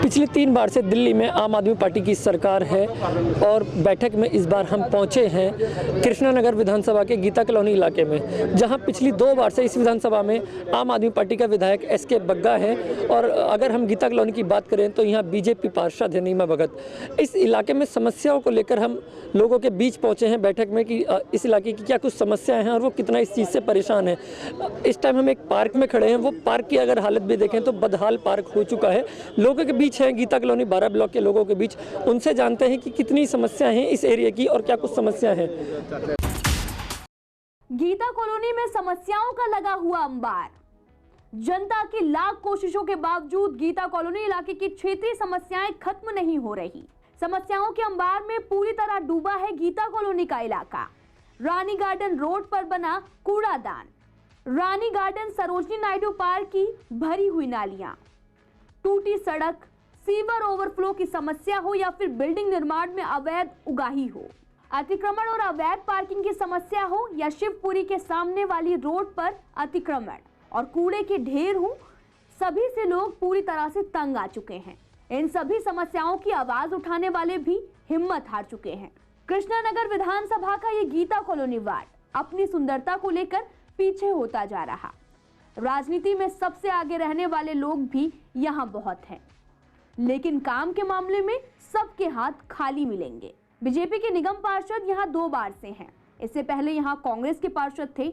पिछले 3 बार से दिल्ली में आम आदमी पार्टी की सरकार है और बैठक में इस बार हम पहुंचे हैं कृष्णानगर विधानसभा के गीता कॉलोनी इलाके में, जहां पिछली 2 बार से इस विधानसभा में आम आदमी पार्टी का विधायक एसके बग्गा है। और अगर हम गीता कॉलोनी की बात करें तो यहाँ बीजेपी पार्षद है नीमा भगत। इस इलाके में समस्याओं को लेकर हम लोगों के बीच पहुँचे हैं बैठक में कि इस इलाके की क्या कुछ समस्याएँ हैं और वो कितना इस चीज़ से परेशान है। इस टाइम हम एक पार्क में खड़े हैं, वो पार्क की अगर हालत भी देखें तो बदहाल पार्क हो चुका है। लोगों के बीच है गीता कॉलोनी 12 ब्लॉक के लोगों के बीच, उनसे जानते हैं कि कितनी समस्या हैं इस एरिया की और क्या कुछ समस्या है। गीता कॉलोनी में समस्याओं का लगा हुआ अंबार। जनता की लाख कोशिशों के बावजूद गीता कॉलोनी इलाके की क्षेत्रीय समस्याएं खत्म नहीं हो रही। समस्याओं के अंबार में पूरी तरह डूबा है गीता कॉलोनी का इलाका। रानी गार्डन रोड पर बना कूड़ादान, रानी गार्डन सरोजनी नायडू पार्क की भरी हुई नालियां, टूटी सड़क, सीवर ओवरफ्लो की समस्या हो या फिर बिल्डिंग निर्माण में अवैध उगाही हो, अतिक्रमण और अवैध पार्किंग की समस्या हो या शिवपुरी के सामने वाली रोड पर अतिक्रमण और कूड़े के ढेर हो, सभी से लोग पूरी तरह से तंग आ चुके हैं। इन सभी समस्याओं की आवाज उठाने वाले भी हिम्मत हार चुके हैं। कृष्णानगर विधानसभा का ये गीता कॉलोनी वार्ड अपनी सुंदरता को लेकर पीछे होता जा रहा। राजनीति में सबसे आगे रहने वाले लोग भी यहाँ बहुत हैं, लेकिन काम के मामले में सबके हाथ खाली मिलेंगे। बीजेपी के निगम पार्षद यहाँ 2 बार से हैं। इससे पहले यहाँ कांग्रेस के पार्षद थे।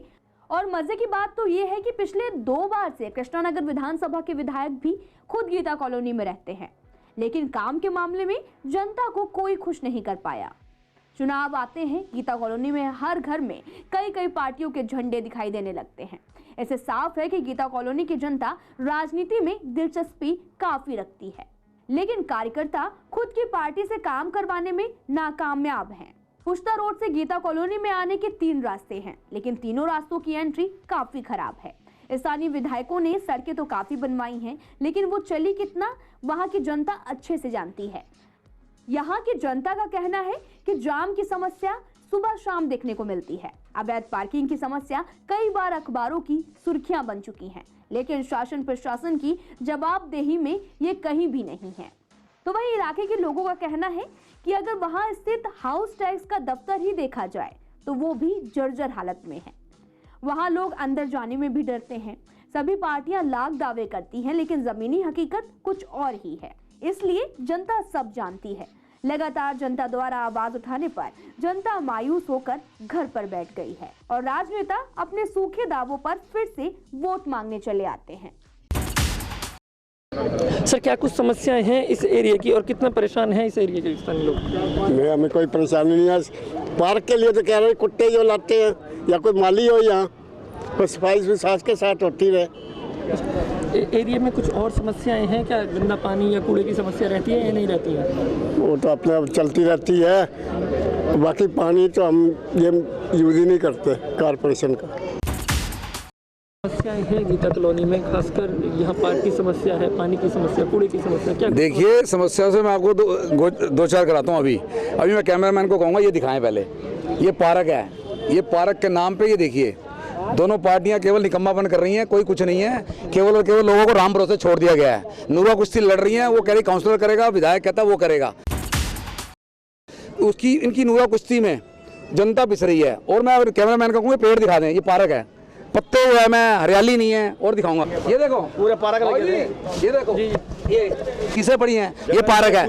और मजे की बात तो ये है कि पिछले 2 बार से कृष्णानगर विधानसभा के विधायक भी खुद गीता कॉलोनी में रहते हैं, लेकिन काम के मामले में जनता को कोई खुश नहीं कर पाया। चुनाव आते हैं, गीता कॉलोनी में हर घर में कई पार्टियों के झंडे दिखाई देने लगते हैं। ऐसे साफ है कि गीता कॉलोनी की जनता राजनीति में दिलचस्पी काफी रखती है, लेकिन कार्यकर्ता खुद की पार्टी से काम करवाने में नाकामयाब हैं। पुश्ता रोड से गीता कॉलोनी में आने के 3 रास्ते हैं, लेकिन तीनों रास्तों की एंट्री काफी खराब है। स्थानीय विधायकों ने सड़कें तो काफी बनवाई हैं, लेकिन वो चली कितना वहां की जनता अच्छे से जानती है। यहाँ की जनता का कहना है कि जाम की समस्या सुबह शाम देखने को मिलती है। अवैध पार्किंग की समस्या कई बार अखबारों की सुर्खियां बन चुकी हैं, लेकिन शासन प्रशासन की जवाबदेही में ये कहीं भी नहीं है। तो वहीं इलाके के लोगों का कहना है कि अगर वहां स्थित हाउस टैक्स का दफ्तर ही देखा जाए तो वो भी जर्जर हालत में है। वहां लोग अंदर जाने में भी डरते हैं। सभी पार्टियां लाख दावे करती हैं, लेकिन जमीनी हकीकत कुछ और ही है। इसलिए जनता सब जानती है। लगातार जनता द्वारा आवाज उठाने पर जनता मायूस होकर घर पर बैठ गई है और राजनेता अपने सूखे दावों पर फिर से वोट मांगने चले आते हैं। सर, क्या कुछ समस्याएं हैं इस एरिया की और कितना परेशान है इस एरिया के स्थानीय लोग? नहीं, हमें कोई परेशानी नहीं है। पार्क के लिए तो कह रहे हैं कुत्ते जो लाते हैं या कोई माली हो यहाँ, तो सफाई भी साथ के साथ होती रहे। एरिया में कुछ और समस्याएं हैं क्या? गंदा पानी या कूड़े की समस्या रहती है या नहीं रहती है? वो तो अपने आप चलती रहती है। बाकी पानी तो हम ये यूज ही नहीं करते कारपोरेशन का। समस्याएं हैं गीता कॉलोनी में, खासकर यहाँ पार्क की समस्या है, पानी की समस्या, कूड़े की समस्या। क्या देखिए, समस्या से मैं आपको दो चार कराता हूँ। अभी मैं कैमरामैन को कहूँगा ये दिखाएं पहले। ये पार्क है, ये पार्क के नाम पे ये देखिए दोनों पार्टियां केवल निकम्मापन कर रही हैं, कोई कुछ नहीं है। केवल और केवल लोगों को राम भरोसे छोड़ दिया गया है। नूरा कुश्ती लड़ रही हैं, वो कह रही काउंसलर करेगा, विधायक कहता वो करेगा। उसकी इनकी नूरा कुश्ती में जनता पिस रही है। और मैं कैमरामैन को कहूँगा पेड़ दिखा दें। ये पार्क है, पत्ते हुए हैं, मैं हरियाली नहीं है। और दिखाऊंगा, ये देखो पूरे पार्क लगे। ये देखो ये किसे पड़ी हैं, ये पार्क है।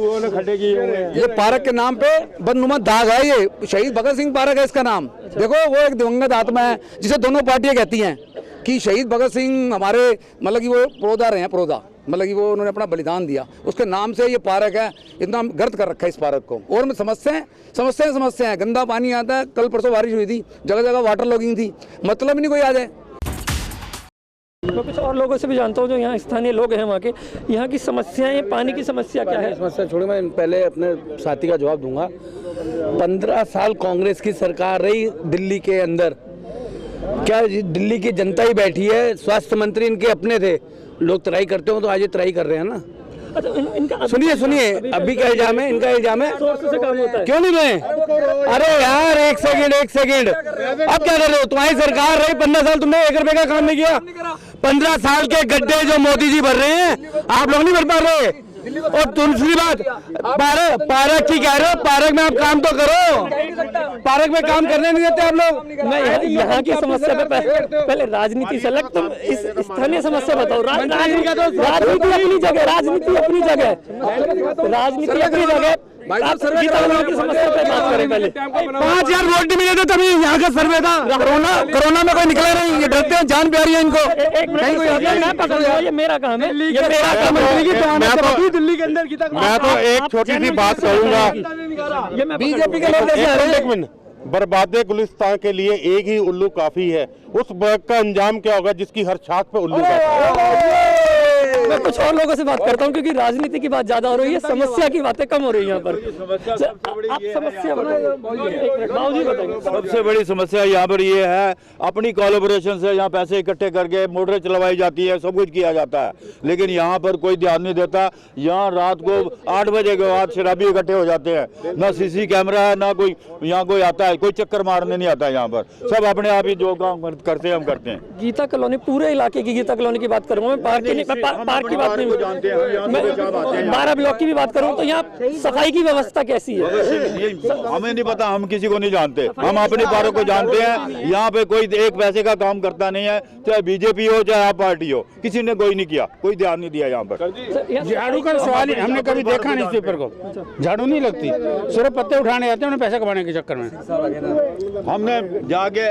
ये पार्क के नाम पे बदनुमा दाग है। ये शहीद भगत सिंह पार्क है इसका नाम। देखो, वो एक दिवंगत आत्मा है जिसे दोनों पार्टियां कहती हैं कि शहीद भगत सिंह हमारे मतलब कि वो प्रोदा रहे हैं, प्रोदा मतलब कि वो उन्होंने अपना बलिदान दिया, उसके नाम से ये पार्क है। इतना गर्द कर रखा है इस पार्क को। और समस्या है, गंदा पानी आता है। कल परसों बारिश हुई थी, जगह जगह वाटर लॉगिंग थी, मतलब ही नहीं कोई आ जाए। मैं कुछ और लोगों से भी जानता हूँ जो यहाँ स्थानीय लोग हैं वहाँ के। यहाँ की समस्याएं, पानी की समस्या क्या है? समस्या छोड़े, मैं पहले अपने साथी का जवाब दूंगा। 15 साल कांग्रेस की सरकार रही दिल्ली के अंदर। क्या दिल्ली की जनता ही बैठी है? स्वास्थ्य मंत्री इनके अपने थे। लोग तराई करते हो तो आज ये तराई कर रहे हैं ना। सुनिए, अभी क्या इल्जाम है? इनका इल्जाम है क्यों नहीं रहे? अरे यार, एक सेकंड, अब क्या कर रहे हो? तुम्हारी सरकार रही 15 साल, तुमने 1 रुपए का काम नहीं किया। 15 साल के गड्ढे जो मोदी जी भर रहे हैं, आप लोग नहीं भर पा रहे। और दूसरी बात, पार्क की कह रहे हो, पार्क में आप काम तो करो, पार्क में काम करने नहीं देते आप लोग। मैं यहाँ की समस्या पे पहले राजनीति से अलग, तुम इस स्थानीय समस्या बताओ। राजनीति अपनी जगह, राजनीति अपनी जगह, राजनीति अपनी जगह। आप गीता कॉलोनी की समस्या पे बात करें पहले। 5000 वोट मिले थे तभी यहाँ का सर्वे था। कोरोना में कोई निकला नहीं, ये डरते हैं, जान प्यारी है इनको। मैं पकड़ लो, ये मेरा काम है, ये मेरा काम है। दिल्ली के अंदर मैं तो एक छोटी सी बात करूंगा, बीजेपी के लोग बर्बादे गुलिस्तान के लिए एक ही उल्लू काफी है। उस वर्ग का अंजाम क्या होगा जिसकी हर छाक पे उल्लू बैठा है। मैं कुछ और लोगों से बात करता हूँ, क्योंकि राजनीति की बात ज्यादा हो रही है, समस्या की बातें कम हो रही है यहाँ पर। आप समस्या बताइए। सबसे बड़ी समस्या यहाँ पर ये है, अपनी कोलैबोरेशन से यहाँ पैसे इकट्ठे करके मोटरें चलवाई जाती है, सब कुछ किया जाता है, लेकिन यहाँ पर कोई ध्यान नहीं देता। यहाँ रात को 8 बजे के बाद शराबी इकट्ठे हो जाते हैं, ना सीसी कैमरा है, ना कोई यहाँ कोई आता है, कोई चक्कर मारने नहीं आता है। यहाँ पर सब अपने आप ही जो काम करते हैं हम करते हैं। गीता कॉलोनी, पूरे इलाके की गीता कॉलोनी की बात करूँ मैं, पार्क की बात नहीं जानते हैं, 12 ब्लॉक की भी बात करूँ तो यहाँ सफाई की व्यवस्था कैसी है हमें नहीं पता, हम किसी को नहीं जानते, हम अपने पार्क को जानते हैं। यहाँ पे कोई एक पैसे का काम करता नहीं है, चाहे बीजेपी हो चाहे आप पार्टी हो, किसी ने कोई नहीं किया, कोई ध्यान नहीं दिया यहाँ पर। झाड़ू का सवाल ही हमने कभी देखा नहीं, स्वीपर को झाड़ू नहीं लगती, सिर्फ पत्ते उठाने आते हैं उन्हें पैसा कमाने के चक्कर में। हमने जाके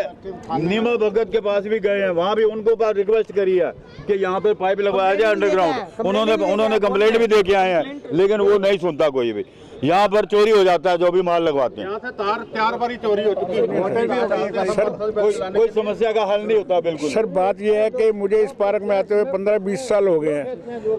नीमा भगत के पास भी गए हैं, वहाँ भी उनको रिक्वेस्ट करी है कि यहाँ पे पाइप लगवाया जाए अंडरग्राउंड। उन्होंने कंप्लेंट भी दे के आए हैं, लेकिन वो नहीं सुनता कोई भी। यहाँ पर चोरी हो जाता है जो भी माल लगवाते हैं। यहाँ से तार 4 बार चोरी हो चुकी है। कोई समस्या का हल नहीं होता बिल्कुल। सर बात यह है कि मुझे इस पार्क में आते हुए 15-20 साल हो गए हैं,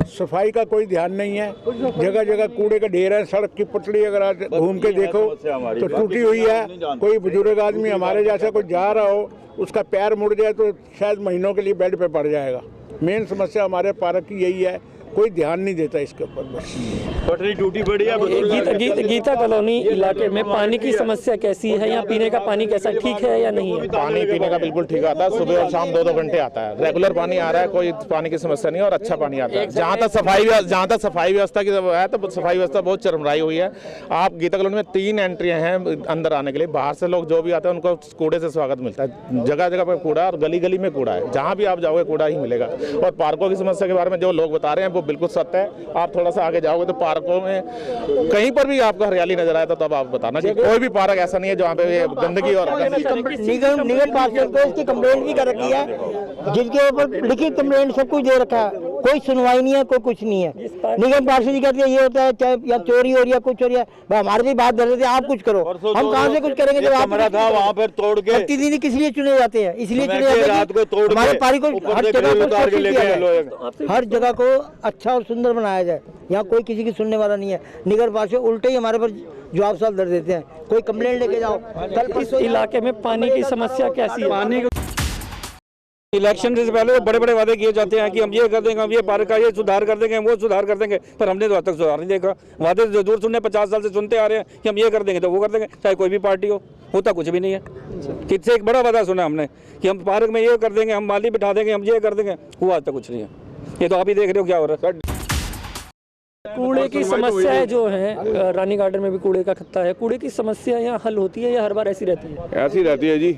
सफाई का कोई ध्यान नहीं है, जगह जगह कूड़े का ढेर है। सड़क की पटड़ी अगर आज घूम के देखो तो टूटी हुई है। कोई बुजुर्ग आदमी हमारे जैसा कोई जा रहा हो, उसका पैर मुड़ जाए तो शायद महीनों के लिए बेड पे पड़ जाएगा। मेन समस्या हमारे पार्क की यही है, कोई ध्यान नहीं देता इसके ऊपर। बस पटरी टूटी पड़ी है। गीता कॉलोनी इलाके में पानी की समस्या कैसी है? यहाँ पीने का पानी कैसा, ठीक है या नहीं है? पानी पीने का बिल्कुल ठीक आता है, सुबह और शाम 2-2 घंटे आता है, रेगुलर पानी आ रहा है, कोई पानी की समस्या नहीं है और अच्छा पानी आता है। जहाँ तक सफाई व्यवस्था की है तो सफाई व्यवस्था बहुत चरमराई हुई है। आप गीता कॉलोनी में 3 एंट्रियाँ हैं अंदर आने के लिए। बाहर से लोग जो भी आते हैं उनको कूड़े से स्वागत मिलता है, जगह जगह पर कूड़ा और गली गली में कूड़ा है, जहाँ भी आप जाओगे कूड़ा ही मिलेगा। और पार्कों की समस्या के बारे में जो लोग बता रहे हैं वो बिल्कुल सत्य है। आप थोड़ा सा आगे जाओगे तो पार्कों में कहीं पर भी आपको हरियाली नजर आए तो तब आप बताना कि कोई भी पार्क ऐसा नहीं है जहाँ पे गंदगी और निगम पार्षद को इसकी कंप्लेंट भी कर रखी है, जिनके ऊपर लिखित कंप्लेंट सब कुछ दे रखा है, कोई सुनवाई नहीं है, कोई कुछ नहीं है। निगम पार्षद जी कहते हैं ये होता है, चाहे या चोरी हो रही है कुछ हो रही है, हमारे भी बात धर रहे थे आप कुछ करो, हम कहाँ से कुछ करेंगे जब आप वहाँ पर तोड़ के प्रतिनिधि किस लिए चुने जाते हैं? इसलिए चुने जाते हैं हमारे पार्क को हर जगह को अच्छा और सुंदर बनाया जाए। यहाँ कोई किसी की सुनने वाला नहीं है। निगम पार्षद उल्टे ही हमारे पर जवाब सवाल दर देते हैं, कोई कंप्लेंट लेके जाओ। कल इस इलाके में पानी की समस्या कैसी है? इलेक्शन से पहले बड़े बड़े वादे किए जाते हैं कि हम ये कर देंगे, हम ये पार्क का ये सुधार कर देंगे, हम वो सुधार कर देंगे, पर हमने तो आज तक सुधार नहीं देखा। वादे जो दूर सुनने 50 साल से सुनते आ रहे हैं कि हम ये कर देंगे तो वो कर देंगे, चाहे कोई भी पार्टी हो, होता कुछ भी नहीं है। किससे एक बड़ा वादा सुना हमने कि हम पार्क में ये कर देंगे, हम माली बिठा देंगे, हम ये कर देंगे, हुआ आज तक कुछ नहीं है। ये तो आप ही देख रहे हो क्या हो रहा है। कूड़े की समस्याएं जो है, रानी गार्डन में भी कूड़े का खत्ता है, कूड़े की समस्या यहाँ हल होती है या हर बार ऐसी रहती है? ऐसी रहती है जी,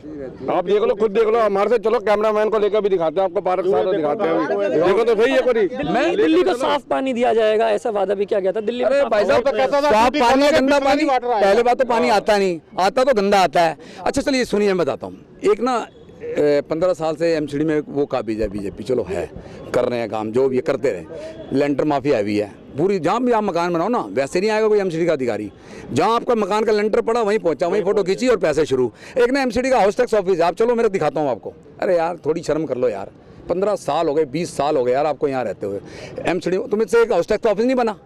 आप देख लो, खुद देख लो, हमारे से चलो कैमरामैन को लेकर भी दिखाते हैं आपको, पार्क सारा दिखाते हैं, देखो तो सही है। कोई दिल्ली को साफ पानी दिया जाएगा ऐसा वादा भी किया गया था दिल्ली में। साफ पानी, गंदा पानी, पहले बात तो पानी आता नहीं, आता तो गंदा आता है। अच्छा चलिए सुनिए, मैं बताता हूँ। एक ना 15 साल से एमसीडी में वो काबिज है बीजेपी, चलो है, कर रहे हैं काम, जो भी करते रहे। लेंटर माफिया हैवी है पूरी, जहाँ भी आप मकान बनाओ ना वैसे नहीं आएगा कोई एमसीडी का अधिकारी। जहाँ आपका मकान का लेंटर पड़ा वहीं पहुंचा, वहीं फोटो खींची और पैसे शुरू। एक ना एमसीडी का हाउस टैक्स ऑफिस है, आप चलो मेरे दिखाता हूँ आपको। अरे यार थोड़ी शर्म कर लो यार, 15 साल हो गए, 20 साल हो गए यार आपको यहाँ रहते हुए। एमसीडी तुम इससे एक हाउस टैक्स ऑफिस नहीं बना,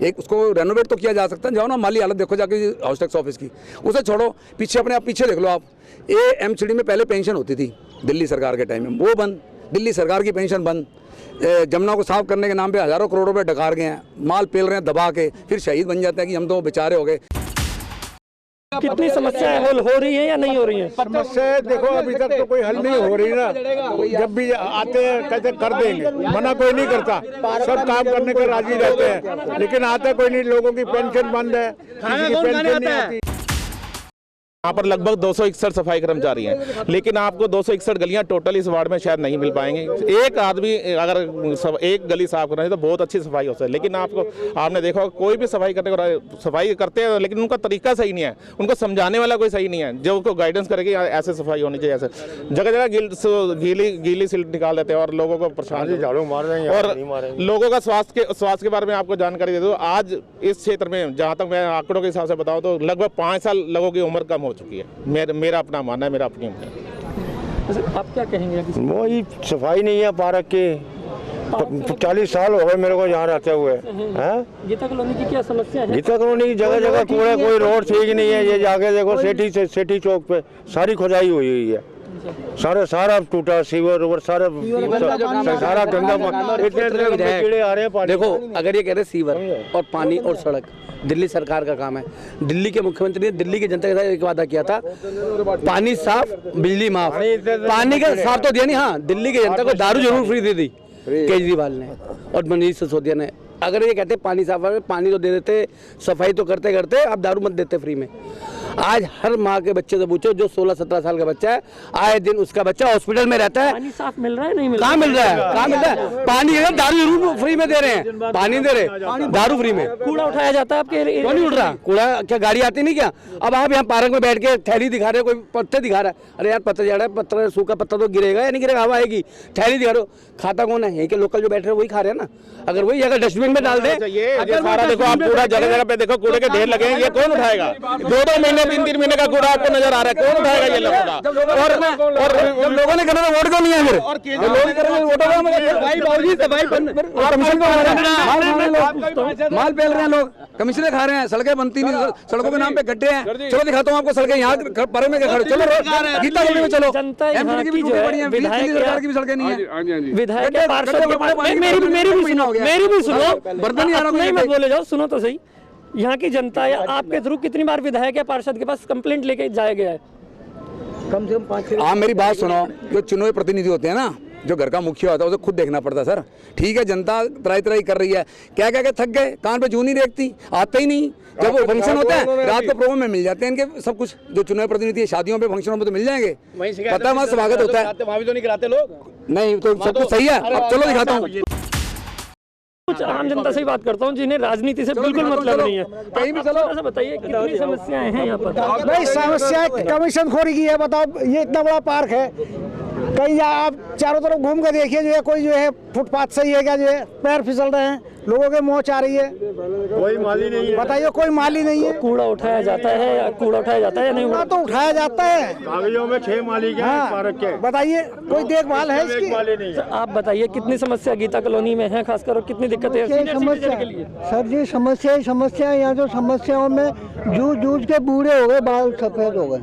एक उसको रेनोवेट तो किया जा सकता है। जाओ ना माली हालत देखो जाके हाउस टैक्स ऑफिस की, उसे छोड़ो, पीछे अपने आप पीछे देख लो आप। ये एमसीडी में पहले पेंशन होती थी दिल्ली सरकार के टाइम में, वो बंद, दिल्ली सरकार की पेंशन बंद। जमुना को साफ करने के नाम पे हज़ारों करोड़ रुपए डकार गए हैं, माल पेल रहे हैं दबा के, फिर शहीद बन जाते हैं कि हम तो बेचारे हो गए। कितनी समस्याएं हल हो रही हैं या नहीं हो रही हैं? समस्या देखो अभी तक तो कोई हल नहीं हो रही ना। जब भी आते हैं कहते कर देंगे, मना कोई नहीं करता, सब काम करने के राजी रहते हैं, लेकिन आते कोई नहीं। लोगों की पेंशन बंद है, किसी की पेंशन नहीं आती। यहाँ पर लगभग 261 सफाई कर्मचारी हैं, लेकिन आपको 261 गलियां टोटल इस वार्ड में शायद नहीं मिल पाएंगे। एक आदमी अगर एक गली साफ करना है तो बहुत अच्छी सफाई हो सकती है, लेकिन आपने देखा कोई भी सफाई करने को सफाई करते हैं, लेकिन उनका तरीका सही नहीं है, उनको समझाने वाला कोई सही नहीं है जो उनको गाइडेंस करेगी ऐसे सफाई होनी चाहिए। ऐसे जगह जगह गीली सिल्ट निकाल देते हैं और लोगों को परेशान झाड़ू मार रहे हैं। और लोगों का स्वास्थ्य के बारे में आपको जानकारी दे दूँ, आज इस क्षेत्र में जहाँ तक मैं आंकड़ों के हिसाब से बताऊँ तो लगभग 5 साल लोगों की उम्र कम हो चुकी है। मेरा अपना मानना है, मेरा अपनी आप क्या कहेंगे? वही सफाई नहीं है पार्क की। 40 साल हो गए मेरे को यहाँ रहते हुए। गीता कॉलोनी की क्या समस्या है? गीता कॉलोनी की जगह जगह कूड़ा, कोई रोड ठीक नहीं है। ये जाके देखो सेठी चौक पे सारी खुदाई हुई है, सारा टूटा, सीवर ओवर सारा गंदा। कीड़े आ रहे हैं। देखो अगर ये कह रहे सीवर और पानी और सड़क दिल्ली सरकार का काम है। दिल्ली के मुख्यमंत्री ने दिल्ली की जनता के साथ एक वादा किया था, पानी साफ बिजली माफ। पानी का साफ तो दिया नहीं, हाँ दिल्ली की जनता को दारू जरूर फ्री दे दी केजरीवाल ने और मनीष सिसोदिया ने। अगर ये कहते पानी साफ है, पानी तो दे देते, सफाई तो करते करते, आप दारू मत देते फ्री में। आज हर माँ के बच्चे से पूछो जो 16-17 साल का बच्चा है, आए दिन उसका बच्चा हॉस्पिटल में रहता है। पानी साफ मिल रहा है नहीं मिल रहा? कहाँ मिल रहा है? कहाँ मिल रहा है? पानी है, दारू जरूर फ्री में दे रहे हैं, पानी दे रहे, दारू फ्री में। कूड़ा उठाया जाता है आपके? क्यों नहीं उठ रहा कूड़ा? क्या गाड़ी आती नहीं क्या? अब आप यहाँ पार्क में बैठ के थैली दिखा रहे हो, कोई पत्ते दिखा रहा है, अरे यार पत्ता जा रहा है, पत्ता सूखा पत्ता तो गिरेगा या नहीं गिरेगा, हवा आएगी। थैली दिखा रहे हो, खाता कौन है? कि लोकल जो बैठ रहे हैं वही खा रहे हैं ना। अगर वही अगर डस्टबिन में डाल दे, सारा देखो आप कूड़ा जगह जगह पे देखो, कूड़े के ढेर लगे हैं, ये कौन उठाएगा? 2-2 महीने 3-3 महीने का कूड़ा आपको नजर आ रहा है, कौन उठाएगा ये लोगों का? और लोगों ने करना वोट को नहीं है, फिर माल पेल रहे हैं लोग, कमीशनें खा रहे हैं, सड़कें बनती नहीं, सड़कों के नाम पे गड्ढे हैं। चलो दिखाता हूँ आपको सड़कें, यहाँ पर में खड़े, चलो गीता कॉलोनी में चलो। जनता एमपी की भी टूटी पड़ी है, सरकार की भी सड़कें नहीं है। विधायक मेरी भी सुनो, बर्तन नहीं आ रहा, नहीं मत बोले जाओ, सुनो तो सही। यहाँ की जनता या आपके थ्रू कितनी बार विधायक या पार्षद के पास कंप्लेंट लेके जाया गया है? कम से कम 5-6। आप मेरी बात सुनो, जो चुने हुए प्रतिनिधि होते हैं ना, जो घर का मुखिया होता है उसे खुद देखना पड़ता है सर। ठीक है जनता तराई कर रही है, क्या क्या थक गए, कान पे जूं नहीं देखती, आते ही नहीं। जब वो फंक्शन होता है रात को प्रोग्राम में मिल जाते हैं इनके सब कुछ, जो चुने हुए प्रतिनिधि है शादियों पे फंक्शनों में तो मिल जाएंगे, पता है वहाँ स्वागत होता है। वहाँ भी तो नहीं कराते लोग, नहीं तो सब कुछ सही है। अब चलो दिखाता हूँ, कुछ आम जनता से बात करता हूँ जिन्हें राजनीति से बिल्कुल मतलब नहीं है। कहीं भी चलो, ऐसा बताइए कितनी समस्याएं हैं यहाँ पर? भाई समस्या कमीशन खोरी की है। बताओ ये इतना बड़ा पार्क है, कहीं आप चारों तरफ घूम कर देखिए, जो है कोई जो है फुटपाथ सही है क्या? जो है पैर फिसल रहे हैं, लोगों के मोच आ रही है, कोई माली नहीं है। बताइए कोई माली नहीं है। कूड़ा उठाया जाता है या कूड़ा उठाया जाता है या नहीं? कूड़ा तो उठाया जाता है, कागजों में 6 माली के पार्क के। बताइए कोई देखभाल है इसकी? आप बताइए कितनी समस्या गीता कॉलोनी में है खासकर, और कितनी दिक्कत है समस्या? सर जी समस्या यहाँ जो समस्याओं में जूझ के बूढ़े हो गए, बाल सफेद हो गए,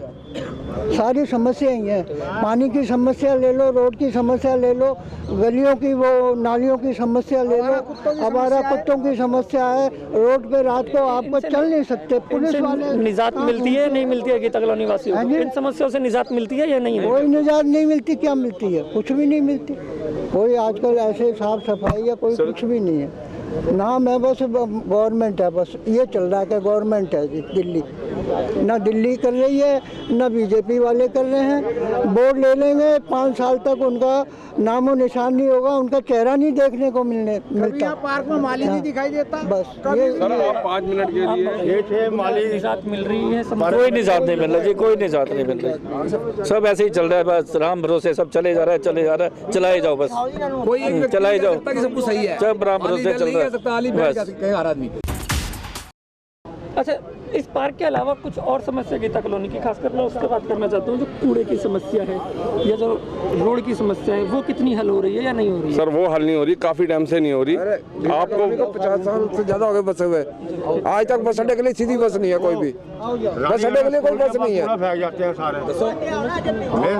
सारी समस्या ही है। पानी की समस्या ले लो, रोड की समस्या ले लो, गलियों की वो नालियों की समस्या ले लो, आवारा कुत्तों की समस्या है। रोड पे रात को आपको चल नहीं सकते, पुलिस वाले। निजात मिलती है नहीं मिलती है गीता कॉलोनी वासियों को? इन समस्याओं से निजात मिलती है या नहीं? कोई निजात नहीं मिलती। क्या मिलती है? कुछ भी नहीं मिलती। कोई आजकल ऐसे साफ सफाई या कोई कुछ भी नहीं है। नाम है बस गवर्नमेंट है, बस ये चल रहा है कि गवर्नमेंट है दिल्ली। ना दिल्ली कर रही है, ना बीजेपी वाले कर रहे हैं। बोर्ड ले लेंगे, 5 साल तक उनका नामो निशान नहीं होगा, उनका चेहरा नहीं देखने को मिलता। पार्क में माली नहीं दिखाई देता। बस ये 5 मिनट के लिए माली निजात मिल रही है? कोई निजात नहीं मिल रहा जी, कोई निजात नहीं मिल रही। सब ऐसे ही चल रहा है, बस राम भरोसे सब चले जा रहा है, चलाए जाओ बस, कोई चलाए जाओ, सब कुछ सही है, सब राम भरोसे चल रहा है। अच्छा, इस पार्क के अलावा कुछ और समस्या गीता कॉलोनी की, खासकर मैं उससे बात करना चाहता हूँ, जो कूड़े की समस्या है या जो रोड की समस्या है, वो कितनी हल हो रही है या नहीं हो रही है? सर वो हल नहीं हो रही, काफी टाइम से नहीं हो रही। आपको 50 साल से ज्यादा हो गए बसे हुए, आज तक बस अड्डे के लिए सीधी बस नहीं है, कोई भी बस अड्डे के लिए कोई बस नहीं है। फेंक जाते हैं सारे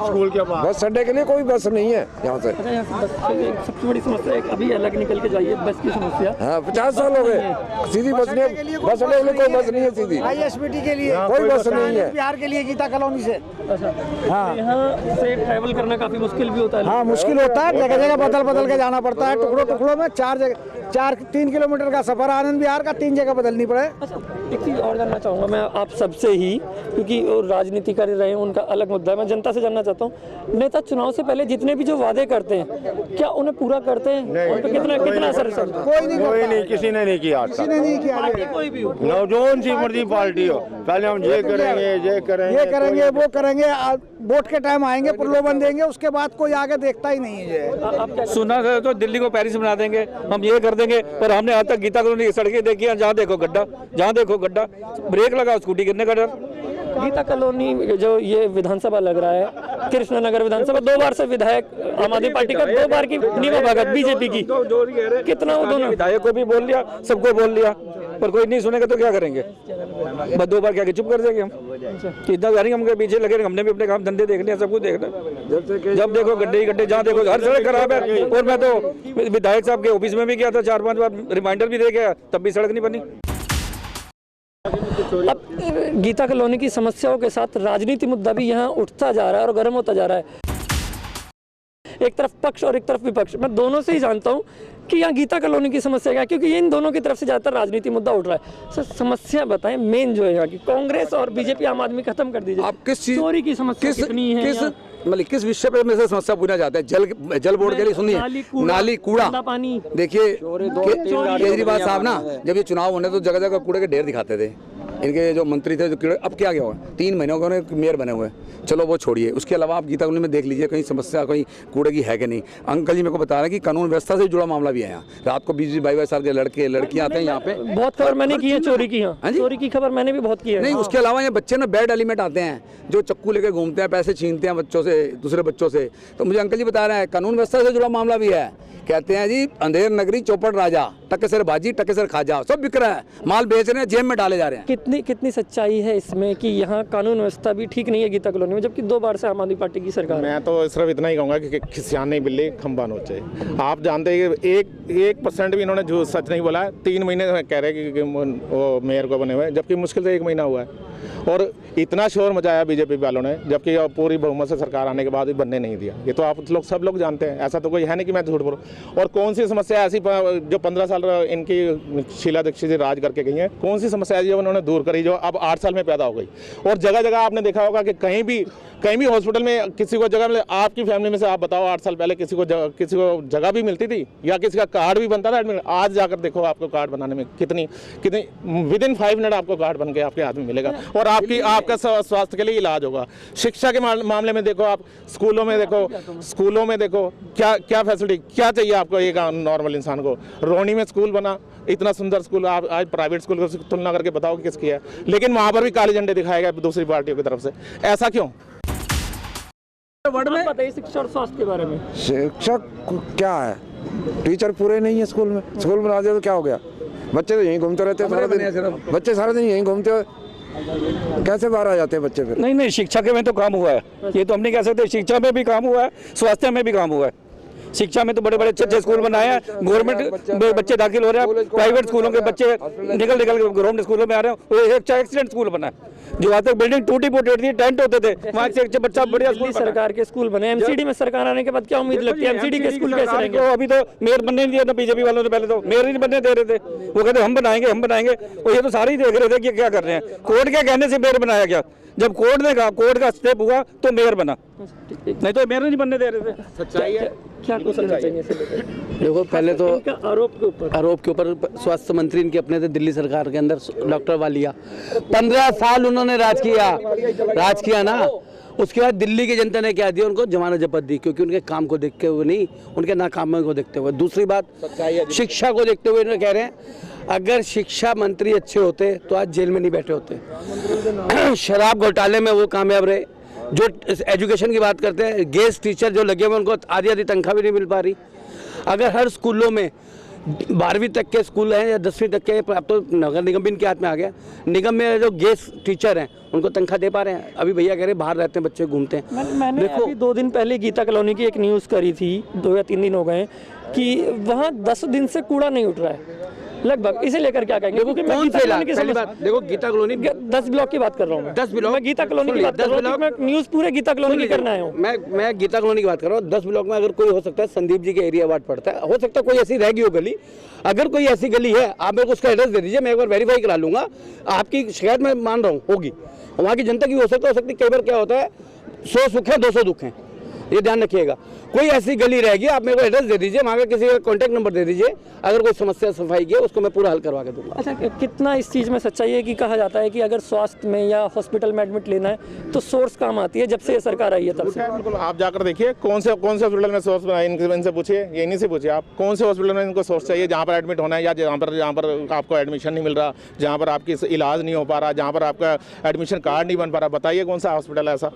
स्कूल के पास, बस अड्डे के लिए कोई बस नहीं है यहाँ से। अच्छा, यहाँ से बस सबसे बड़ी समस्या है, अभी अलग निकल के जाइए बस की समस्या। हाँ 50 साल हो गए, सीधी बस नहीं, बस अड्डे के लिए कोई बस नहीं है सीधी। ISBT के लिए कोई बस नहीं है, बिहार के लिए गीता कॉलोनी से। हाँ, यहाँ से ट्रैवल करना काफी मुश्किल भी होता है। हाँ, मुश्किल होता है, जगह जगह बदल बदल के जाना पड़ता है, टुकड़ों टुकड़ों में 3 किलोमीटर का सफर आनंद विहार का 3 जगह बदलनी पड़े। अच्छा, एक चीज़ और जानना चाहूँगा मैं आप सबसे ही, क्योंकि वो राजनीति कर रहे हैं, उनका अलग मुद्दा है। मैं जनता से जानना चाहता हूँ, नेता चुनाव से पहले जितने भी जो वादे करते हैं क्या उन्हें पूरा करते हैं? उन पे कितना असर है? कोई नहीं, किसी ने नहीं किया, कोई भी हो, नौजवान सी मर्जी पार्टी हो, पहले हम ये करेंगे वो करेंगे, वोट के टाइम आएंगे, प्रलोभन देंगे, उसके बाद कोई आगे देखता ही नहीं है। सुना था तो दिल्ली को पेरिस बना देंगे, हम ये कर देंगे, पर हमने आज तक गीता कॉलोनी की सड़कें देखी हैं, जहाँ देखो गड्ढा, जहाँ देखो गड्ढा, ब्रेक लगा स्कूटी गिरने का डर। गीता कॉलोनी जो ये विधानसभा लग रहा है, कृष्णनगर विधानसभा, 2 बार से विधायक आम आदमी पार्टी का, 2 बार की नीमा भगत बीजेपी की, कितना वो दोनों विधायक को भी बोल लिया, सबको बोल लिया, पर कोई नहीं सुनेगा तो क्या करेंगे? बस 2 बार क्या चुप कर देंगे हम कि इतना जानेंगे, हम पीछे लगे, हमने भी अपने काम धंधे देखने हैं, सब कुछ देखना। जब देखो गड्ढे ही गड्ढे, जहाँ देखो हर सड़क खराब है। और मैं तो विधायक साहब के ऑफिस में भी गया था, 4-5 बार रिमाइंडर भी दे गया, तब भी सड़क नहीं बनी। अब गीता कॉलोनी की समस्याओं के साथ राजनीति मुद्दा भी यहाँ उठता जा रहा है और गर्म होता जा रहा है। एक तरफ पक्ष और एक तरफ विपक्ष, मैं दोनों से ही जानता हूँ कि यहाँ गीता कॉलोनी की समस्या क्या है, क्योंकि इन दोनों की तरफ से ज़्यादातर राजनीति मुद्दा उठ रहा है। सर, समस्या बताएं मेन जो है यहाँ की, कांग्रेस और बीजेपी आम आदमी खत्म कर दीजिए। आप किस चीज, चोरी की समस्या कितनी है, मतलब किस विषय पे में से समस्या पूछना चाहते हैं? जल बोर्ड के लिए सुनिए, नाली कूड़ा पानी। देखिए केजरीवाल साहब ना, जब ये चुनाव होने तो जगह जगह कूड़े के ढेर दिखाते थे, इनके जो मंत्री थे, जो अब क्या गया हुआ, 3 महीनों के मेयर बने हुए। चलो वो छोड़िए, उसके अलावा आप गीता कॉलोनी में देख लीजिए कहीं समस्या कोई कूड़े की है कि नहीं। अंकल जी मेरे को बता रहे हैं कि कानून व्यवस्था से जुड़ा मामला भी है यहाँ। रात को 20-22 साल के लड़के लड़कियाँ आते हैं यहाँ पे, बहुत खबर मैंने की है चोरी की। हाँ, चोरी की खबर मैंने भी बहुत की है। नहीं, उसके अलावा ये बच्चे ना बैड एलिमेंट आते हैं, जो चक्कू लेके घूमते हैं, पैसे छीनते हैं बच्चों से, दूसरे बच्चों से। तो मुझे अंकल जी बता रहे हैं कानून व्यवस्था से जुड़ा मामला भी है। कहते हैं जी अंधेर नगरी चौपड़ राजा, टके सर बाजी टके सर खाजा, सब बिक रहा है, माल बेच रहे हैं, जेब में डाले जा रहे हैं। कितनी सच्चाई है इसमें कि यहाँ कानून व्यवस्था भी ठीक नहीं है गीता कॉलोनी में, जबकि 2 बार से आम आदमी पार्टी की सरकार? मैं तो सिर्फ इतना ही कहूँगा कि खिसियान नहीं बिल्ली खंबा नोचे। आप जानते हैं कि 1% भी इन्होंने झूठ सच नहीं बोला है। 3 महीने कह रहे हैं कि वो मेयर को बने हुए, जबकि मुश्किल से 1 महीना हुआ है। और इतना शोर मचाया बीजेपी वालों ने, जबकि पूरी बहुमत से सरकार आने के बाद भी बनने नहीं दिया। ये तो आप लोग सब लोग जानते हैं, ऐसा तो कोई है नहीं कि मैं झूठ बोलूं। और कौन सी समस्या ऐसी जो 15 साल इनकी शीला दीक्षित जी राज करके गई हैं, कौन सी समस्या है जो उन्होंने दूर करी, जो अब 8 साल में पैदा हो गई? और जगह जगह आपने देखा होगा कि कहीं भी हॉस्पिटल में किसी को जगह मिले, आपकी फैमिली में से आप बताओ 8 साल पहले किसी को जगह भी मिलती थी या किसी का कार्ड भी बनता था एडमिट? आज जाकर देखो आपको कार्ड बनाने में कितनी विदिन 5 मिनट आपको कार्ड बन के आपके हाथ में मिलेगा और आपका स्वास्थ्य के लिए इलाज होगा। शिक्षा के मामले में देखो, आप स्कूलों में देखो क्या फैसिलिटी, क्या चाहिए आपको एक नॉर्मल इंसान को? रोहिणी में स्कूल बना, इतना सुंदर स्कूल, आप आज प्राइवेट स्कूल की तुलना करके बताओ कि किसकी है, लेकिन वहां पर भी काले झंडे दिखाए गए दूसरी पार्टियों की तरफ से। ऐसा क्यों? वर्ड में बताइए शिक्षा और स्वास्थ्य के बारे में। शिक्षक क्या है, टीचर पूरे नहीं है स्कूल में। स्कूल बना दिया तो क्या हो गया? बच्चे तो यहीं घूमते रहते हैं सारा दिन, बच्चे सारा दिन यहीं घूमते हैं, कैसे बाहर आ जाते हैं बच्चे फिर? नहीं, शिक्षा के में तो काम हुआ है, ये तो हम नहीं कह सकते। शिक्षा में भी काम हुआ है, स्वास्थ्य में भी काम हुआ है। शिक्षा में तो बड़े बड़े अच्छे स्कूल बनाए हैं, गवर्नमेंट बच्चे दाखिल हो रहे हैं, प्राइवेट स्कूलों के बच्चे निकल के गवर्नमेंट स्कूलों में आ रहे हैं। वो एक एक्सीडेंट स्कूल बना है, जो आज तक बिल्डिंग टूटी फूटी थी, टेंट होते थे, वहाँ से बच्चा बढ़िया स्कूल, सरकार के स्कूल बने। एमसीडी में सरकार आने के बाद क्या उम्मीद लगती है? एमसीडी के स्कूल कैसे रहेंगे? अभी तो मेयर बनने नहीं दिया था बीजेपी वालों ने, पहले तो मेयर नहीं बनने दे रहे थे, वो कहते हम बनाएंगे। और ये तो सारे ही देख रहे थे कि क्या कर रहे हैं। कोर्ट के कहने से मेयर बनाया गया, जब कोर्ट ने कहा, कोर्ट का स्टेप हुआ तो मेयर बना, नहीं तो मेयर नहीं बनने दे रहे थे। सच्चाई है क्या कुछ चाहिए? देखो, पहले तो आरोप के ऊपर स्वास्थ्य मंत्री इनके अपने थे दिल्ली सरकार के अंदर, डॉक्टर वालिया। 15 साल उन्होंने राज किया ना। उसके बाद दिल्ली की जनता ने क्या दिया? उनको जमानत जब्त दी, क्योंकि उनके काम को देखते हुए नहीं, उनके नाकामी को देखते हुए। दूसरी बात, शिक्षा को देखते हुए कह रहे हैं अगर शिक्षा मंत्री अच्छे होते तो आज जेल में नहीं बैठे होते। शराब घोटाले में वो कामयाब रहे। जो एजुकेशन की बात करते हैं, गेस्ट टीचर जो लगे हुए उनको आधी तनख्वाह भी नहीं मिल पा रही। अगर हर स्कूलों में 12वीं तक के स्कूल हैं या 10वीं तक के, अब तो नगर निगम भी इनके हाथ में आ गया, निगम में जो गेस्ट टीचर हैं उनको तनख्वाह दे पा रहे हैं? अभी भैया कह रहे हैं बाहर रहते हैं बच्चे, घूमते हैं। मैंने अभी 2 दिन पहले गीता कॉलोनी की एक न्यूज़ करी थी, 2 या 3 दिन हो गए, कि वहाँ 10 दिन से कूड़ा नहीं उठ रहा है। लगभग इसे लेकर क्या कहेंगे? देखो क्योंकि मैं कौन गीता से कॉलोनी की पहली समस्या- बात देखो गीता कॉलोनी 10 ब्लॉक की बात कर रहा हूँ मैं। 10 ब्लॉक मैं गीता कॉलोनी की बात कर रहा हूँ, क्योंकि मैं न्यूज़ पूरे गीता कॉलोनी की करना आया हूँ। मैं गीता कॉलोनी की बात कर रहा हूँ। 10 ब्लॉक में अगर कोई हो सकता है संदीप जी के एरिया वार्ड पड़ता है, हो सकता है कोई ऐसी रह गई हो गली। अगर कोई ऐसी गली है आप मेरे को उसका एड्रेस दे दीजिए, मैं एक बार वेरीफाई करा लूंगा। आपकी शिकायत मैं मान रहा हूँ होगी, वहाँ की जनता की हो सकती है। कई बार क्या होता है 100 सुख है 200 दुख है, ये ध्यान रखिएगा। कोई ऐसी गली रहेगी आप मेरे को एड्रेस दे दीजिए, वहाँ का किसी का कॉन्टैक्ट नंबर दे दीजिए, अगर कोई समस्या सफाई की है उसको मैं पूरा हल करवा के दूंगा। अच्छा, कितना इस चीज़ में सच्चाई है कि कहा जाता है कि अगर स्वास्थ्य में या हॉस्पिटल में एडमिट लेना है तो सोर्स काम आती है जब से ये सरकार आई है तब से? बिल्कुल, आप जाकर देखिए कौन से हॉस्पिटल में सोर्स बनाए, इनसे पूछिए, ये इन्हीं से पूछिए आप कौन से हॉस्पिटल में इनको सोर्स चाहिए, जहाँ पर एडमिट होना है या जहाँ पर आपको एडमिशन नहीं मिल रहा, जहाँ पर आपकी इलाज नहीं हो पा रहा, जहाँ पर आपका एडमिशन कार्ड नहीं बन पा रहा, बताइए कौन सा हॉस्पिटल है ऐसा।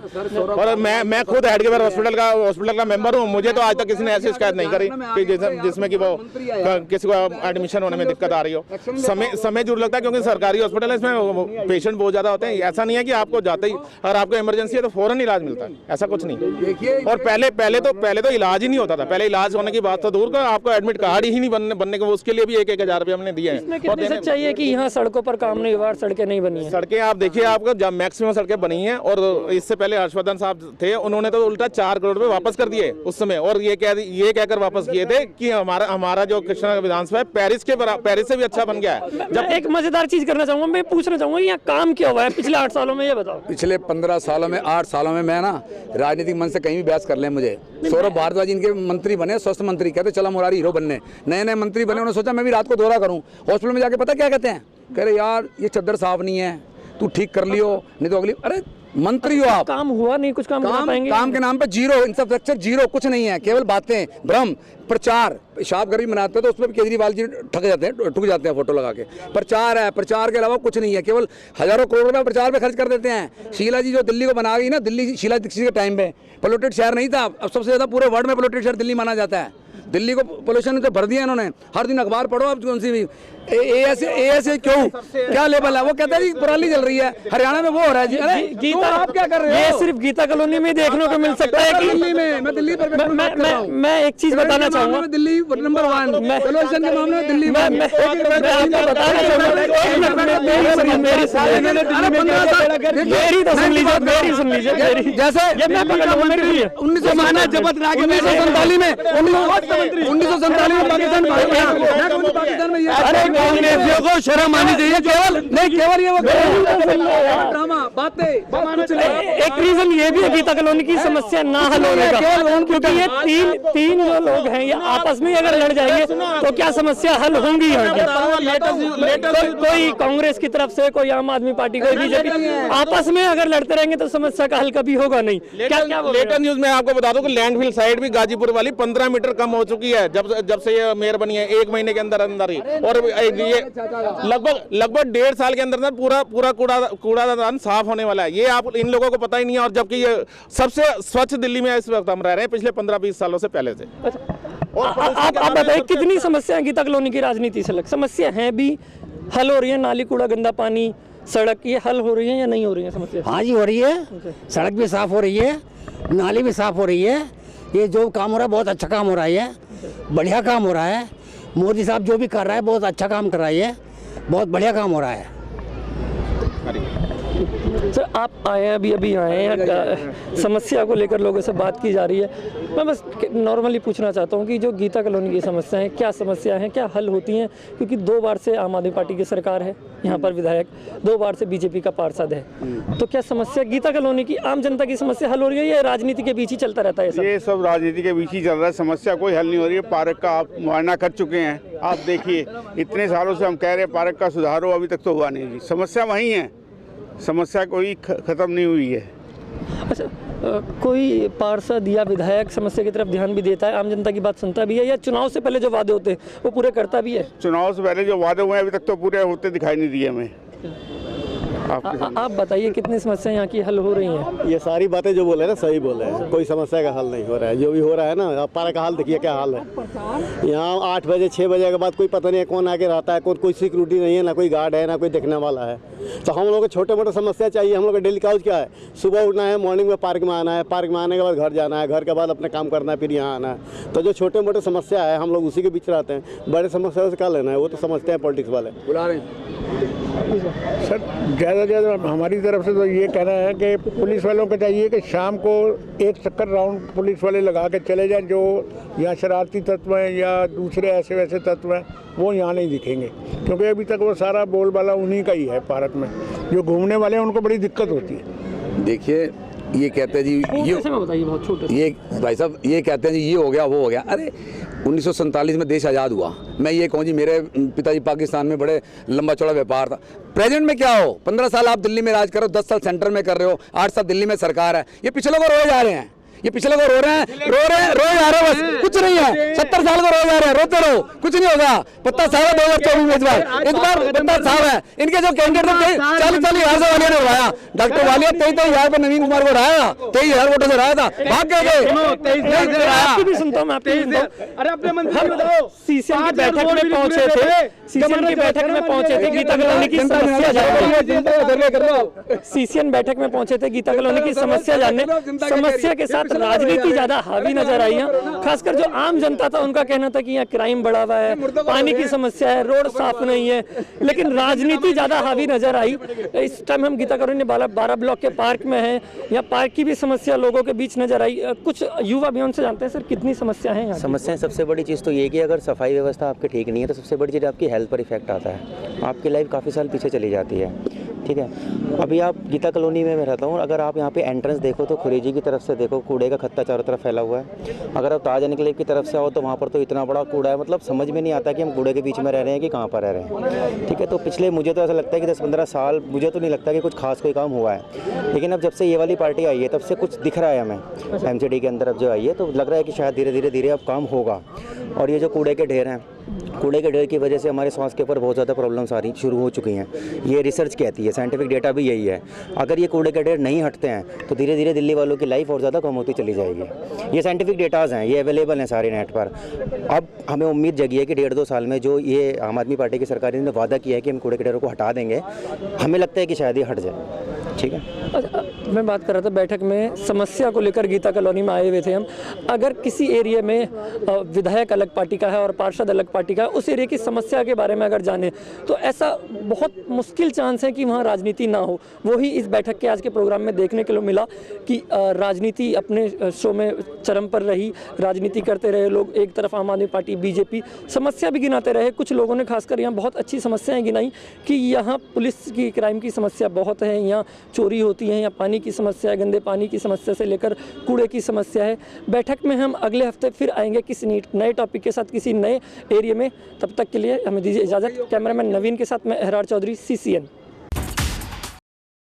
और मैं खुद हेडगेवर हॉस्पिटल का मेंबर हूँ, मुझे तो आज तक किसी ने ऐसी शिकायत नहीं करी कि जिसमें कि वो किसी को एडमिशन होने में दिक्कत आ रही हो। समय जरूर लगता है क्योंकि सरकारी हॉस्पिटल है, इसमें पेशेंट बहुत ज्यादा होते हैं। ऐसा नहीं है कि आपको जाते ही अगर आपको इमरजेंसी है तो फौरन इलाज मिलता है, ऐसा कुछ नहीं। और पहले तो इलाज ही नहीं होता था। पहले इलाज होने की बात तो दूर का, आपको एडमिट कार्ड ही नहीं बनने को, उसके लिए भी 1,000 रुपये हमने दिए हैं। चाहिए कि यहाँ सड़कों पर काम नहीं हुआ, सड़कें नहीं बनी है। सड़कें आप देखिए, आपको जब मैक्सिमम सड़कें बनी हैं, और इससे पहले हर्षवर्धन साहब थे, उन्होंने तो उल्टा 4 करोड़ रुपए वापस कर दिए उस समय, और ये कहकर वापस किए थे कि हमारा जो कृष्णा विधानसभा है पेरिस से भी अच्छा बन गया है। जब एक मजेदार चीज करना चाहूंगा, मैं पूछना चाहूंगा यहाँ काम क्या हुआ है पिछले 8 सालों में, ये बताओ। पिछले 15 सालों में 8 सालों में मैं ना राजनीतिक मंच से कहीं भी बहस कर लें मुझे। सौरभ भारद्वाज इनके मंत्री बने, स्वास्थ्य मंत्री, कहते चला मुरारी हीरो बनने, नए मंत्री बने। उन्होंने सोचा मैं भी रात को दौरा करूं, हॉस्पिटल में जाके पता क्या कहते हैं, कह रहे यार ये चद्दर साफ नहीं है, तू ठीक कर लियो नहीं तो अगली। अरे मंत्री हो आप, काम हुआ नहीं, कुछ काम के नाम पे जीरो, इंफ्रास्ट्रक्चर जीरो, कुछ नहीं है, केवल बातें, भ्रम, प्रचार। पेशाब गरीब मनाते हैं तो उसमें भी केजरीवाल जी ठुक जाते हैं फोटो लगा के। प्रचार है, प्रचार के अलावा कुछ नहीं है, केवल हजारों करोड़ रुपए प्रचार पे खर्च कर देते हैं। शीला जी जो दिल्ली को बना गई ना, दिल्ली शीला दीक्षित के टाइम पे पोल्यूटेड शहर नहीं था, अब सबसे ज्यादा पूरे वर्ल्ड में पोल्यूटेड शहर दिल्ली माना जाता है। दिल्ली को पोल्यूशन से भर दिया इन्होंने। हर दिन अखबार पढ़ो आप, कौन सी भी ए क्यों क्या लेवल है, वो कहते हैं पराली चल रही है, हरियाणा में वो हो रहा है जी। अरे गीता आप क्या कर रहे हो? ये सिर्फ गीता कॉलोनी में देखने को मिल सकता है कि दिल्ली में, मैं दिल्ली पर मैं एक चीज बताना चाहूंगा, दिल्ली नंबर 1 पोल्यूशन के मामले में दिल्ली में। मैं आपको बताना चाहूंगा, मेरी तो सुन लीजिए, जैसे 1947 में पाकिस्तान में कांग्रेसियों को शर्म आनी चाहिए। केवल ये वो ड्रामा बातें। एक रीजन ये भी है गीता कॉलोनी की समस्या ना हल होने का, क्योंकि ये तीन जो लोग हैं ये आपस में अगर लड़ जाएंगे तो क्या समस्या हल होंगी यहाँ की? कोई कांग्रेस की तरफ से, कोई आम आदमी पार्टी, कोई बीजेपी, आपस में अगर लड़ते रहेंगे तो समस्या का हल कभी होगा नहीं। क्या लेटेस्ट न्यूज में आपको बता दूं कि लैंडफिल साइड भी गाजीपुर वाली 15 मीटर कम हो चुकी है जब से ये मेयर बनी है, 1 महीने के अंदर ही। और ये लगभग 1.5 साल के अंदर पूरा कूड़ादान साफ होने वाला है। ये आप इन लोगों को पता ही नहीं है, और जबकि ये सबसे स्वच्छ दिल्ली में इस वक्त हम रह रहे हैं पिछले 15-20 सालों से पहले से। आप बताइए कितनी समस्या गीता कॉलोनी की राजनीति से लग समस्या है भी, हल हो रही है? नाली, कूड़ा, गंदा पानी, सड़क, ये हल हो रही है या नहीं हो रही है समस्या? हाँ जी हो रही है, सड़क भी साफ हो रही है, नाली भी साफ हो रही है। ये जो काम हो रहा है बहुत अच्छा काम हो रहा है, बढ़िया काम हो रहा है। मोदी साहब जो भी कर रहा है बहुत अच्छा काम कर रहा है, बहुत बढ़िया काम हो रहा है। सर आप आए हैं, अभी आए हैं, समस्या को लेकर लोगों से बात की जा रही है। मैं बस नॉर्मली पूछना चाहता हूं कि जो गीता कॉलोनी की समस्या है, क्या समस्या है, क्या हल होती हैं? क्योंकि 2 बार से आम आदमी पार्टी की सरकार है, यहाँ पर विधायक 2 बार से बीजेपी का पार्षद है, तो क्या समस्या गीता कॉलोनी की आम जनता की समस्या हल हो रही है या राजनीति के बीच ही चलता रहता है? ये सब राजनीति के बीच ही चल रहा है, समस्या कोई हल नहीं हो रही है। पार्क का आप मुआयना कर चुके हैं, आप देखिए इतने सालों से हम कह रहे हैं पार्क का सुधार हो, अभी तक तो हुआ नहीं जी। समस्या वही है, समस्या कोई खत्म नहीं हुई है। अच्छा, कोई पार्षद या विधायक समस्या की तरफ ध्यान भी देता है, आम जनता की बात सुनता भी है, या चुनाव से पहले जो वादे होते हैं वो पूरे करता भी है? चुनाव से पहले जो वादे हुए हैं अभी तक तो पूरे होते दिखाई नहीं दिए हमें। आप बताइए कितनी समस्याएं यहाँ की हल हो रही हैं? ये सारी बातें जो बोले ना सही बोले हैं, कोई समस्या का हल नहीं हो रहा है। जो भी हो रहा है ना, आप पार्क का हाल देखिए क्या हाल है। यहाँ 8 बजे 6 बजे के बाद कोई पता नहीं है कौन आके रहता है, कोई सिक्योरिटी नहीं है, ना कोई गार्ड है, ना कोई देखने वाला है। तो हम लोग को छोटे मोटे समस्या चाहिए। हम लोग का डेली काउज क्या है, सुबह उठना है, मॉर्निंग में पार्क में आना है, पार्क में आने के बाद घर जाना है, घर के बाद अपने काम करना है, फिर यहाँ आना है। तो जो छोटे मोटे समस्या है हम लोग उसी के बीच रहते हैं। बड़े समस्या से क्या लेना है, वो तो समझते हैं पॉलिटिक्स वाले। बुला रहे हैं सर ज़्यादा ज़्यादा हमारी तरफ से तो ये कहना है कि पुलिस वालों को चाहिए कि शाम को एक चक्कर राउंड पुलिस वाले लगा के चले जाएं। जो यहाँ शरारती तत्व हैं या दूसरे ऐसे वैसे तत्व हैं वो यहाँ नहीं दिखेंगे, क्योंकि अभी तक वो सारा बोलबाला उन्हीं का ही है पार्क में। जो घूमने वाले हैं उनको बड़ी दिक्कत होती है। देखिए ये कहते हैं जी ये भाई साहब ये कहते हैं जी ये हो गया वो हो गया। अरे 1947 में देश आज़ाद हुआ। मैं ये कहूँ जी मेरे पिताजी पाकिस्तान में बड़े लंबा चौड़ा व्यापार था। प्रेजेंट में क्या हो, 15 साल आप दिल्ली में राज करो, 10 साल सेंटर में कर रहे हो, 8 साल दिल्ली में सरकार है। ये पिछले को रोए जा रहे हैं, ये पिछले को रोए जा रहे हैं, बस कुछ नहीं है। 70 साल को रोए जा रहे हैं, रोते रहो, कुछ नहीं होगा। पत्ता साहब है 2024 में इस बार पत्ता साहब है। इनके जो कैंडिडेट थे 40,000 से वालिया ने उड़ाया, डॉक्टर वालिया 23,000 पर नवीन कुमार को उड़ाया, 23,000 वोटों से उड़ाया था, भाग गए थे। आपकी भी सुनता हूँ, मैं आपकी भी अरे अपने मंत्री बताओ, सीसीएम की बैठक में पहुंचे थे, सीसीएम की बैठक में पहुंचे थे, गीता कॉलोनी की समस्या जानने। सीसीएम बैठक में पहुंचे थे गीता कॉलोनी की समस्या जानने। समस्या के साथ राजनीति ज्यादा हावी नजर आई है। खासकर जो आम जनता था उनका कहना था कि यहाँ क्राइम बढ़ा हुआ है, पानी की समस्या है, रोड साफ नहीं है, लेकिन राजनीति ज्यादा हावी नजर आई। इस टाइम हम गीता कॉलोनी 12 ब्लॉक के पार्क में हैं। यहाँ पार्क की भी समस्या लोगों के बीच नजर आई। कुछ युवा भी उनसे जानते हैं सर कितनी समस्या है यहाँ? समस्याएं सबसे बड़ी चीज़ तो ये कि अगर सफाई व्यवस्था आपकी ठीक नहीं है तो सबसे बड़ी चीज़ आपकी हेल्थ पर इफेक्ट आता है, आपकी लाइफ काफ़ी साल पीछे चली जाती है। ठीक है, अभी आप गीता कॉलोनी में मैं रहता हूँ, अगर आप यहाँ पे एंट्रेंस देखो तो खुरेजी की तरफ से देखो, कूड़े का खत्ता चारों तरफ फैला हुआ है। अगर आप ताज एनक्लेव की तरफ से आओ तो वहाँ पर तो इतना बड़ा कूड़ा है, मतलब समझ में नहीं आता कि हम कूड़े के बीच में रह रहे हैं कि कहाँ पर रह रहे हैं। ठीक है, तो पिछले मुझे तो ऐसा लगता है कि 10-15 साल मुझे तो नहीं लगता कि कुछ खास कोई काम हुआ है, लेकिन अब जब से ये वाली पार्टी आई है तब से कुछ दिख रहा है हमें। एमसीडी के अंदर अब जो आई है तो लग रहा है कि शायद धीरे धीरे अब काम होगा। और ये जो कूड़े के ढेर हैं, कूड़े के ढेर की वजह से हमारे स्वास्थ्य के ऊपर बहुत ज़्यादा प्रॉब्लम्स आ रही शुरू हो चुकी हैं। ये रिसर्च कहती है, साइंटिफिक डेटा भी यही है। अगर ये कूड़े के ढेर नहीं हटते हैं तो धीरे धीरे दिल्ली वालों की लाइफ और ज़्यादा कम होती चली जाएगी। ये साइंटिफिक डेटाज़ हैं, ये अवेलेबल हैं सारे नेट पर। अब हमें उम्मीद जगी है कि 1.5-2 साल में जो ये आम आदमी पार्टी की सरकार ने वादा किया है कि हम कूड़े के ढेरों को हटा देंगे, हमें लगता है कि शायद ये हट जाए। ठीक है, मैं बात कर रहा था बैठक में समस्या को लेकर गीता कॉलोनी में आए हुए थे हम। अगर किसी एरिया में विधायक अलग पार्टी का है और पार्षद अलग पार्टी का है, उस एरिया की समस्या के बारे में अगर जाने तो ऐसा बहुत मुश्किल चांस है कि वहाँ राजनीति ना हो। वही इस बैठक के आज के प्रोग्राम में देखने के लिए मिला कि राजनीति अपने शो में चरम पर रही, राजनीति करते रहे लोग, एक तरफ आम आदमी पार्टी बीजेपी, समस्या भी गिनाते रहे। कुछ लोगों ने खासकर यहाँ बहुत अच्छी समस्याएं गिनाई कि यहाँ पुलिस की क्राइम की समस्या बहुत है, यहाँ चोरी होती है, यहाँ पानी की समस्या है, गंदे पानी की समस्या से लेकर कूड़े की समस्या है। बैठक में हम अगले हफ्ते फिर आएंगे किसी नए टॉपिक के साथ, किसी नए एरिया में। तब तक के लिए हमें दीजिए इजाज़त। कैमरामैन नवीन के साथ मैं एहरार चौधरी, CCN।